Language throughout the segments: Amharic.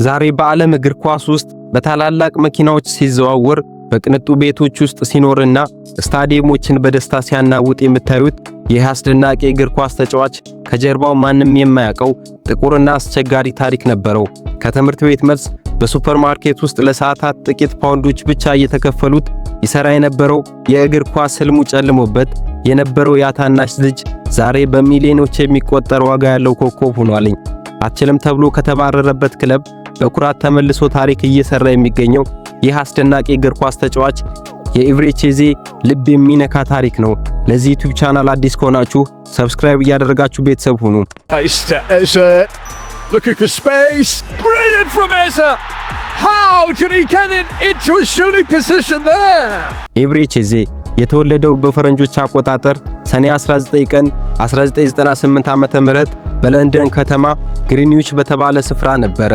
ዛሬ በዓለም እግር ኳስ ውስጥ በታላላቅ መኪናዎች ሲዘዋወር በቅንጡ ቤቶች ውስጥ ሲኖርና ስታዲየሞችን በደስታ ሲያናውጥ የምታዩት ይህ አስደናቂ እግር ኳስ ተጫዋች ከጀርባው ማንም የማያውቀው ጥቁርና አስቸጋሪ ታሪክ ነበረው። ከትምህርት ቤት መልስ በሱፐርማርኬት ውስጥ ለሰዓታት ጥቂት ፓውንዶች ብቻ እየተከፈሉት ይሰራ የነበረው የእግር ኳስ ህልሙ ጨልሞበት የነበረው ያ ታናሽ ልጅ ዛሬ በሚሊዮኖች የሚቆጠር ዋጋ ያለው ኮከብ ሆኗልኝ። አትችልም ተብሎ ከተባረረበት ክለብ በኩራት ተመልሶ ታሪክ እየሰራ የሚገኘው ይህ አስደናቂ እግር ኳስ ተጫዋች የኤቭሬቼዜ ልብ የሚነካ ታሪክ ነው። ለዚህ ዩቲዩብ ቻናል አዲስ ከሆናችሁ ሰብስክራይብ እያደረጋችሁ ቤተሰብ ሁኑ። Looking for space. Brilliant from Eza. How did he get it into a shooting position there? ኤቭሬቼዜ የተወለደው በፈረንጆች አቆጣጠር ሰኔ 19 ቀን 1998 ዓመተ ምህረት በለንደን ከተማ ግሪንዊች በተባለ ስፍራ ነበረ።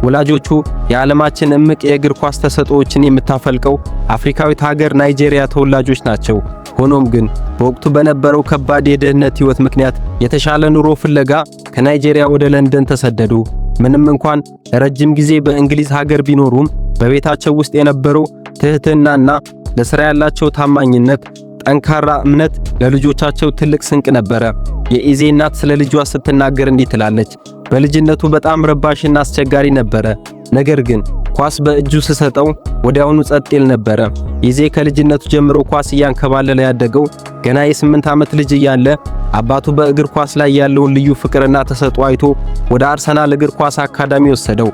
ወላጆቹ የዓለማችን እምቅ የእግር ኳስ ተሰጥኦዎችን የምታፈልቀው አፍሪካዊት ሀገር ናይጄሪያ ተወላጆች ናቸው። ሆኖም ግን በወቅቱ በነበረው ከባድ የድህነት ሕይወት ምክንያት የተሻለ ኑሮ ፍለጋ ከናይጄሪያ ወደ ለንደን ተሰደዱ። ምንም እንኳን ለረጅም ጊዜ በእንግሊዝ ሀገር ቢኖሩም በቤታቸው ውስጥ የነበረው ትህትናና ለሥራ ያላቸው ታማኝነት፣ ጠንካራ እምነት ለልጆቻቸው ትልቅ ስንቅ ነበረ። የኢዜ እናት ስለ ልጇ ስትናገር እንዲህ ትላለች። በልጅነቱ በጣም ረባሽና አስቸጋሪ ነበረ። ነገር ግን ኳስ በእጁ ስሰጠው ወዲያውኑ ጸጥ ይል ነበረ። ኢዜ ከልጅነቱ ጀምሮ ኳስ እያንከባለለ ያደገው ገና የ8 ዓመት ልጅ እያለ አባቱ በእግር ኳስ ላይ ያለውን ልዩ ፍቅርና ተሰጥኦ አይቶ ወደ አርሰናል እግር ኳስ አካዳሚ ወሰደው።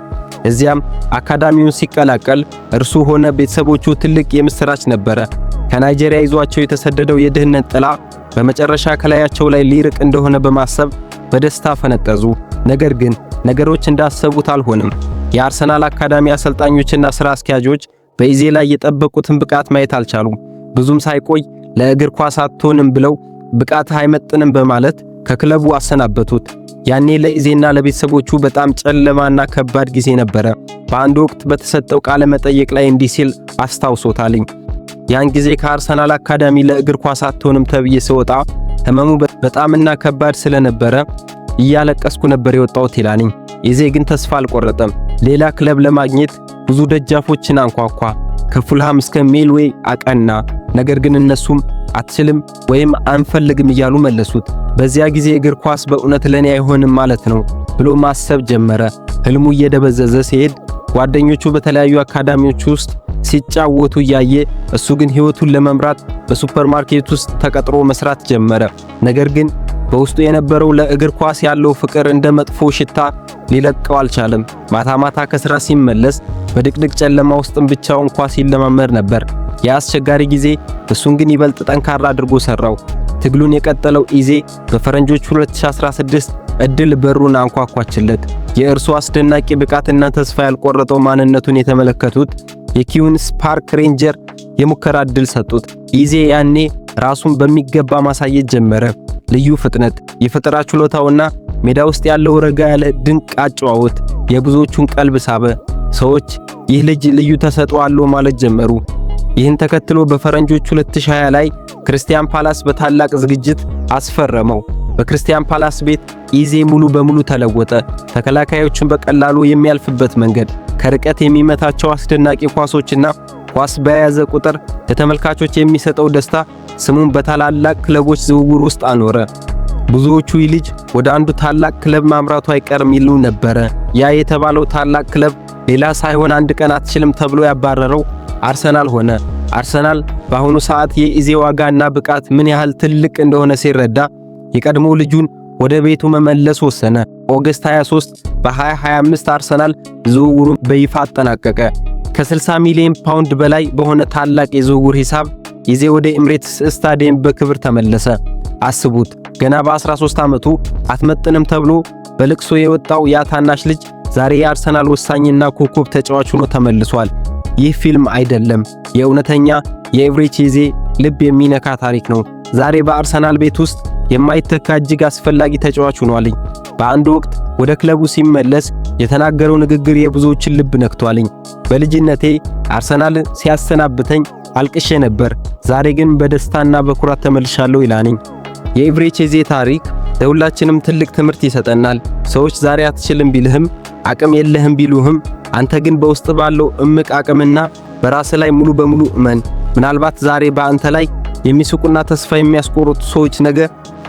እዚያም አካዳሚውን ሲቀላቀል እርሱ ሆነ ቤተሰቦቹ ትልቅ የምስራች ነበረ። ከናይጄሪያ ይዟቸው የተሰደደው የድህነት ጥላ በመጨረሻ ከላያቸው ላይ ሊርቅ እንደሆነ በማሰብ በደስታ ፈነጠዙ። ነገር ግን ነገሮች እንዳሰቡት አልሆነም። የአርሰናል አካዳሚ አሰልጣኞችና ሥራ አስኪያጆች በኢዜ ላይ የጠበቁትን ብቃት ማየት አልቻሉም። ብዙም ሳይቆይ ለእግር ኳስ አትሆንም ብለው ብቃትህ አይመጥንም በማለት ከክለቡ አሰናበቱት። ያኔ ለኢዜና ለቤተሰቦቹ በጣም ጨለማና ከባድ ጊዜ ነበረ። በአንድ ወቅት በተሰጠው ቃለ መጠይቅ ላይ እንዲህ ሲል አስታውሶታልኝ። ያን ጊዜ ከአርሰናል አካዳሚ ለእግር ኳስ አትሆንም ተብዬ ስወጣ ህመሙ በጣምና ከባድ ስለነበረ እያለቀስኩ ነበር የወጣሁት ይላልኝ። ኢዜ ግን ተስፋ አልቆረጠም። ሌላ ክለብ ለማግኘት ብዙ ደጃፎችን አንኳኳ። ከፉልሃም እስከ ሜልዌይ አቀና። ነገር ግን እነሱም አትችልም ወይም አንፈልግም እያሉ መለሱት። በዚያ ጊዜ እግር ኳስ በእውነት ለኔ አይሆንም ማለት ነው ብሎ ማሰብ ጀመረ። ህልሙ እየደበዘዘ ሲሄድ ጓደኞቹ በተለያዩ አካዳሚዎች ውስጥ ሲጫወቱ እያየ እሱ ግን ህይወቱን ለመምራት በሱፐርማርኬት ውስጥ ተቀጥሮ መስራት ጀመረ። ነገር ግን በውስጡ የነበረው ለእግር ኳስ ያለው ፍቅር እንደ መጥፎ ሽታ ሊለቀው አልቻለም። ማታ ማታ ከሥራ ሲመለስ በድቅድቅ ጨለማ ውስጥም ብቻውን ኳስ ይለማመድ ነበር። የአስቸጋሪ ጊዜ እሱን ግን ይበልጥ ጠንካራ አድርጎ ሰራው። ትግሉን የቀጠለው ኢዜ በፈረንጆች 2016 እድል በሩን አንኳኳችለት። የእርሱ አስደናቂ ብቃትና ተስፋ ያልቆረጠው ማንነቱን የተመለከቱት የኪውንስ ፓርክ ሬንጀር የሙከራ እድል ሰጡት። ኢዜ ያኔ ራሱን በሚገባ ማሳየት ጀመረ። ልዩ ፍጥነት፣ የፈጠራ ችሎታውና ሜዳ ውስጥ ያለው ረጋ ያለ ድንቅ አጨዋወት የብዙዎቹን ቀልብ ሳበ። ሰዎች ይህ ልጅ ልዩ ተሰጥኦ አለው ማለት ጀመሩ። ይህን ተከትሎ በፈረንጆች 2020 ላይ ክርስቲያን ፓላስ በታላቅ ዝግጅት አስፈረመው። በክርስቲያን ፓላስ ቤት ኢዜ ሙሉ በሙሉ ተለወጠ። ተከላካዮችን በቀላሉ የሚያልፍበት መንገድ፣ ከርቀት የሚመታቸው አስደናቂ ኳሶችና ኳስ በያዘ ቁጥር ለተመልካቾች የሚሰጠው ደስታ ስሙን በታላላቅ ክለቦች ዝውውር ውስጥ አኖረ። ብዙዎቹ ይህ ልጅ ወደ አንዱ ታላቅ ክለብ ማምራቱ አይቀርም ይሉ ነበረ። ያ የተባለው ታላቅ ክለብ ሌላ ሳይሆን አንድ ቀን አትችልም ተብሎ ያባረረው አርሰናል ሆነ። አርሰናል በአሁኑ ሰዓት የኢዜ ዋጋና ብቃት ምን ያህል ትልቅ እንደሆነ ሲረዳ የቀድሞ ልጁን ወደ ቤቱ መመለስ ወሰነ። ኦገስት 23 በ2025 አርሰናል ዝውውሩን በይፋ አጠናቀቀ። ከ60 ሚሊዮን ፓውንድ በላይ በሆነ ታላቅ የዝውውር ሂሳብ ኢዜ ወደ ኤምሬትስ ስታዲየም በክብር ተመለሰ። አስቡት፣ ገና በ13 ዓመቱ አትመጥንም ተብሎ በልቅሶ የወጣው ያ ታናሽ ልጅ ዛሬ የአርሰናል ወሳኝና ኮከብ ተጫዋች ሆኖ ተመልሷል። ይህ ፊልም አይደለም፣ የእውነተኛ የኤቭሬቼዜ ልብ የሚነካ ታሪክ ነው። ዛሬ በአርሰናል ቤት ውስጥ የማይተካ እጅግ አስፈላጊ ተጫዋች ሆኗልኝ። በአንድ ወቅት ወደ ክለቡ ሲመለስ የተናገረው ንግግር የብዙዎችን ልብ ነክቷልኝ። በልጅነቴ አርሰናል ሲያሰናብተኝ አልቅሼ ነበር፣ ዛሬ ግን በደስታና በኩራት ተመልሻለሁ ይላልኝ። የኤቭሬቼዜ ታሪክ ለሁላችንም ትልቅ ትምህርት ይሰጠናል። ሰዎች ዛሬ አትችልም ቢልህም፣ አቅም የለህም ቢሉህም አንተ ግን በውስጥ ባለው እምቅ አቅምና በራስ ላይ ሙሉ በሙሉ እመን። ምናልባት ዛሬ በአንተ ላይ የሚስቁና ተስፋ የሚያስቆርጡ ሰዎች ነገ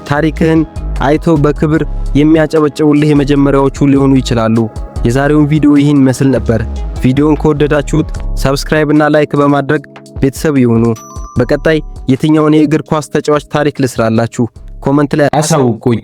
ታሪክህን አይተው በክብር የሚያጨበጭቡልህ የመጀመሪያዎቹ ሊሆኑ ይችላሉ። የዛሬውን ቪዲዮ ይህን መስል ነበር። ቪዲዮውን ከወደዳችሁት ሰብስክራይብ እና ላይክ በማድረግ ቤተሰብ ይሁኑ። በቀጣይ የትኛውን የእግር ኳስ ተጫዋች ታሪክ ልስራላችሁ? ኮሜንት ላይ አሳውቁኝ።